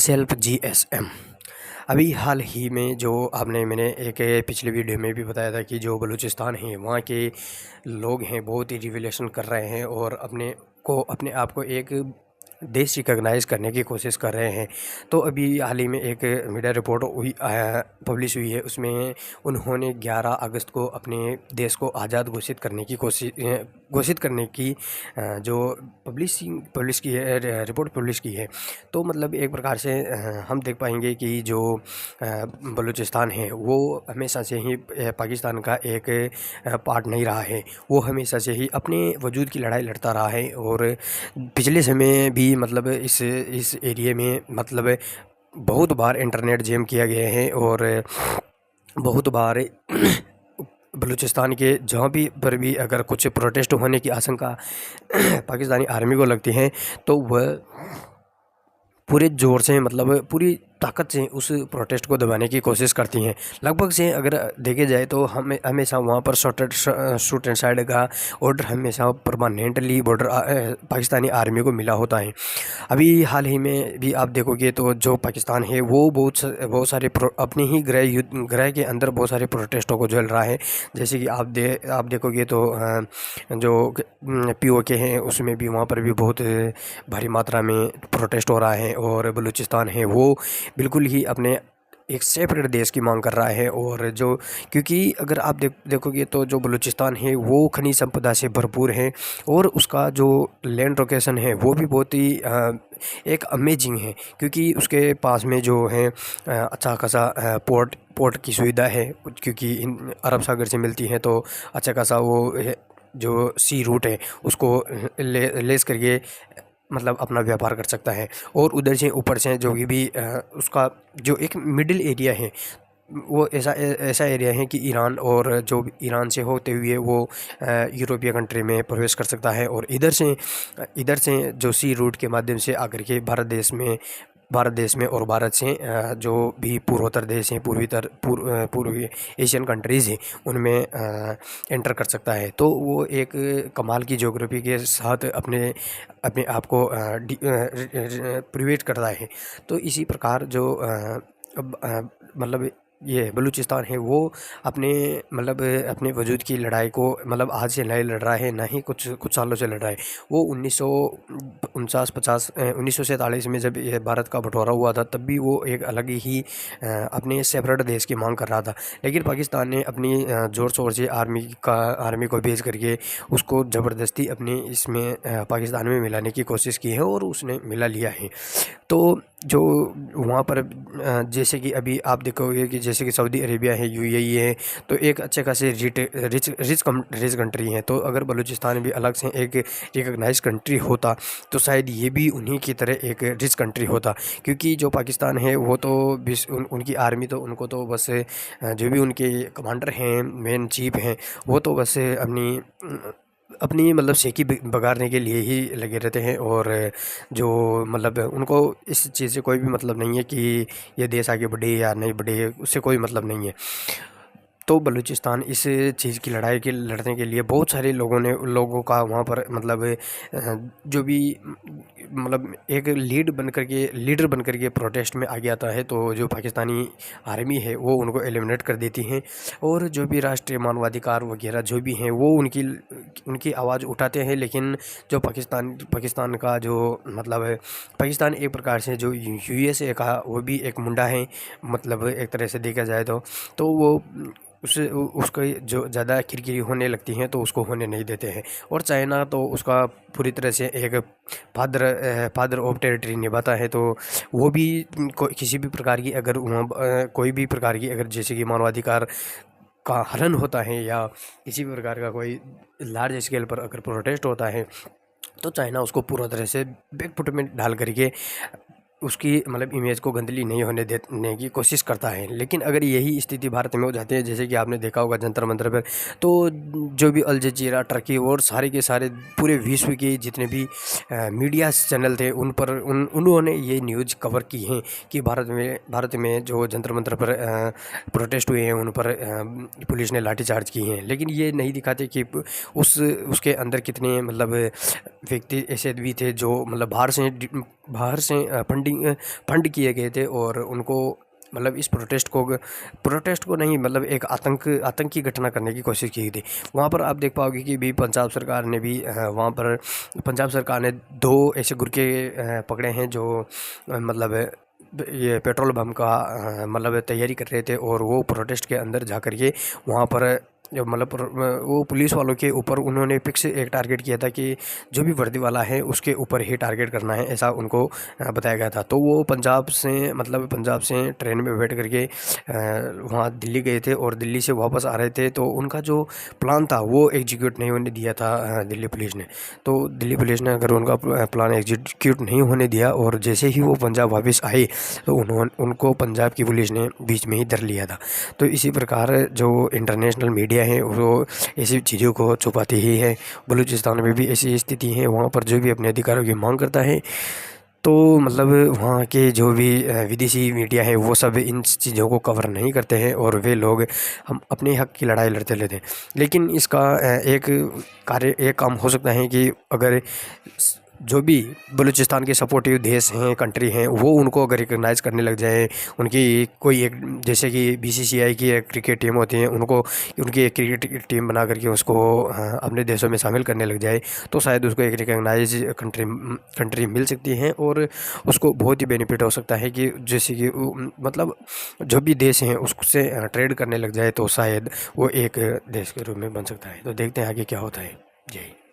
Self GSM. अभी हाल ही में जो मैंने एक पिछले वीडियो में भी बताया था कि जो बलूचिस्तान है वहाँ के लोग हैं बहुत ही रिवोल्यूशन कर रहे हैं और अपने आप को एक देश रिकॉग्नाइज़ करने की कोशिश कर रहे हैं। तो अभी हाल ही में एक मीडिया रिपोर्ट पब्लिश हुई है, उसमें उन्होंने 11 अगस्त को अपने देश को आज़ाद घोषित करने की जो पब्लिश की है, रिपोर्ट पब्लिश की है। तो मतलब एक प्रकार से हम देख पाएंगे कि जो बलूचिस्तान है वो हमेशा से ही पाकिस्तान का एक पार्ट नहीं रहा है। वो हमेशा से ही अपने वजूद की लड़ाई लड़ता रहा है और पिछले समय भी मतलब इस एरिया में मतलब बहुत बार इंटरनेट जैम किया गया है और बहुत बार बलूचिस्तान के जहाँ भी पर भी अगर कुछ प्रोटेस्ट होने की आशंका पाकिस्तानी आर्मी को लगती है तो वह पूरे ज़ोर से मतलब पूरी ताकत से उस प्रोटेस्ट को दबाने की कोशिश करती हैं। लगभग से अगर देखे जाए तो हमेशा वहाँ पर शूट एंड साइड का ऑर्डर हमेशा परमानेंटली बॉर्डर पाकिस्तानी आर्मी को मिला होता है। अभी हाल ही में भी आप देखोगे तो जो पाकिस्तान है वो बहुत सारे अपने ही गृह के अंदर बहुत सारे प्रोटेस्टों को झेल रहा है। जैसे कि आप देखोगे तो जो पीओके हैं उसमें भी वहाँ पर भी बहुत भारी मात्रा में प्रोटेस्ट हो रहा है और बलूचिस्तान है वो बिल्कुल ही अपने एक सेपरेट देश की मांग कर रहा है। और जो क्योंकि अगर आप देखोगे तो जो बलूचिस्तान है वो खनिज संपदा से भरपूर है और उसका जो लैंड लोकेशन है वो भी बहुत ही एक अमेजिंग है, क्योंकि उसके पास में जो है अच्छा खासा पोर्ट की सुविधा है, क्योंकि इन अरब सागर से मिलती हैं तो अच्छा खासा वो जो सी रूट है उसको लेस करके मतलब अपना व्यापार कर सकता है। और उधर से ऊपर से जो भी उसका जो एक मिडिल एरिया है वो ऐसा एरिया है कि ईरान और जो ईरान से होते हुए वो यूरोपीय कंट्री में प्रवेश कर सकता है और इधर से जो सी रूट के माध्यम से आकर के भारत देश में और भारत से जो भी पूर्वोत्तर देश हैं पूर्वी एशियन कंट्रीज़ हैं उनमें एंटर कर सकता है। तो वो एक कमाल की ज्योग्राफी के साथ अपने आप को प्रिवेट करता है। तो इसी प्रकार जो मतलब ये बलूचिस्तान है वो अपने वजूद की लड़ाई को मतलब आज से नहीं लड़ रहा है, ना ही कुछ सालों से लड़ रहा है। वो 1947 में जब ये भारत का बंटवारा हुआ था तब भी वो एक अलग ही अपने सेपरेट देश की मांग कर रहा था, लेकिन पाकिस्तान ने अपनी ज़ोर शोर से आर्मी को भेज करके उसको ज़बरदस्ती अपने इसमें पाकिस्तान में मिलाने की कोशिश की है और उसने मिला लिया है। तो जो वहाँ पर जैसे कि अभी आप देखोगे कि जैसे कि सऊदी अरेबिया है, यूएई है, तो एक अच्छे खासे रिच कंट्री हैं। तो अगर बलूचिस्तान भी अलग से एक रिकॉग्नाइज कंट्री होता तो शायद ये भी उन्हीं की तरह एक रिच कंट्री होता, क्योंकि जो पाकिस्तान है वो तो उनकी आर्मी तो उनको तो बस जो भी उनके कमांडर हैं, मेन चीफ हैं, वो तो बस अपनी मतलब सेकी बगाड़ने के लिए ही लगे रहते हैं और जो मतलब उनको इस चीज़ से कोई भी मतलब नहीं है कि ये देश आगे बढ़े या नहीं बढ़े, उससे कोई मतलब नहीं है। तो बलूचिस्तान इस चीज़ की लड़ने के लिए बहुत सारे लोगों का वहाँ पर मतलब जो भी मतलब एक लीडर बन कर के प्रोटेस्ट में आगे आता है, तो जो पाकिस्तानी आर्मी है वो उनको एलिमिनेट कर देती हैं और जो भी राष्ट्रीय मानवाधिकार वगैरह जो भी हैं वो उनकी आवाज़ उठाते हैं। लेकिन जो पाकिस्तान का जो मतलब पाकिस्तान एक प्रकार से जो यूएसए का वो भी एक मुंडा है, मतलब एक तरह से देखा जाए तो वो उसको जो ज़्यादा किरकिरी होने लगती हैं तो उसको होने नहीं देते हैं। और चाइना तो उसका पूरी तरह से एक फादर ऑफ टेरिटरी निभाता है, तो वो भी किसी भी प्रकार की अगर कोई भी प्रकार की अगर जैसे कि मानवाधिकार का हनन होता है या किसी भी प्रकार का कोई लार्ज स्केल पर अगर प्रोटेस्ट होता है तो चाइना उसको पूरा तरह से बैकफुट में डाल करके उसकी मतलब इमेज को गंदली नहीं होने देने की कोशिश करता है। लेकिन अगर यही स्थिति भारत में हो जाती है, जैसे कि आपने देखा होगा जंतर मंतर पर, तो जो भी अल जजीरा, टर्की और सारे के सारे पूरे विश्व के जितने भी मीडिया चैनल थे उन्होंने ये न्यूज़ कवर की हैं कि भारत में जो जंतर मंतर पर प्रोटेस्ट हुए हैं उन पर पुलिस ने लाठीचार्ज की हैं। लेकिन ये नहीं दिखाते कि उसके अंदर कितने मतलब व्यक्ति ऐसे भी थे जो मतलब बाहर से बाहर से फंड किए गए थे और उनको मतलब इस प्रोटेस्ट को नहीं, मतलब एक आतंकी घटना करने की कोशिश की थी। वहाँ पर आप देख पाओगे कि भी पंजाब सरकार ने भी वहाँ पर पंजाब सरकार ने 2 ऐसे गुर्खे पकड़े हैं जो मतलब ये पेट्रोल बम का मतलब तैयारी कर रहे थे, और वो प्रोटेस्ट के अंदर जा कर के वहाँ पर जो मतलब वो पुलिस वालों के ऊपर उन्होंने फिक्स एक टारगेट किया था कि जो भी वर्दी वाला है उसके ऊपर ही टारगेट करना है, ऐसा उनको बताया गया था। तो वो पंजाब से ट्रेन में बैठ करके वहाँ दिल्ली गए थे और दिल्ली से वापस आ रहे थे। तो उनका जो प्लान था वो एग्जीक्यूट नहीं होने दिया था दिल्ली पुलिस ने। तो दिल्ली पुलिस ने अगर उनका प्लान एग्जीक्यूट नहीं होने दिया और जैसे ही वो पंजाब वापस आए तो उनको पंजाब की पुलिस ने बीच में ही धर लिया था। तो इसी प्रकार जो इंटरनेशनल मीडिया है वो ऐसी चीज़ों को छुपाती ही है। बलूचिस्तान में भी ऐसी स्थिति है, वहाँ पर जो भी अपने अधिकारों की मांग करता है तो मतलब वहाँ के जो भी विदेशी मीडिया है वो सब इन चीज़ों को कवर नहीं करते हैं, और वे लोग हम अपने हक़ की लड़ाई लड़ते रहते हैं। लेकिन इसका एक काम हो सकता है कि अगर जो भी बलूचिस्तान के सपोर्टिव देश हैं, कंट्री हैं, वो उनको अगर रिकग्नाइज़ करने लग जाए, उनकी कोई एक जैसे कि बीसीसीआई की एक क्रिकेट टीम होती है, उनको उनकी एक क्रिकेट टीम बना करके उसको अपने देशों में शामिल करने लग जाए तो शायद उसको एक रिकग्नाइज कंट्री मिल सकती है, और उसको बहुत ही बेनिफिट हो सकता है कि जैसे कि मतलब जो भी देश हैं उससे ट्रेड करने लग जाए तो शायद वो एक देश के रूप में बन सकता है। तो देखते हैं आगे क्या होता है। जय।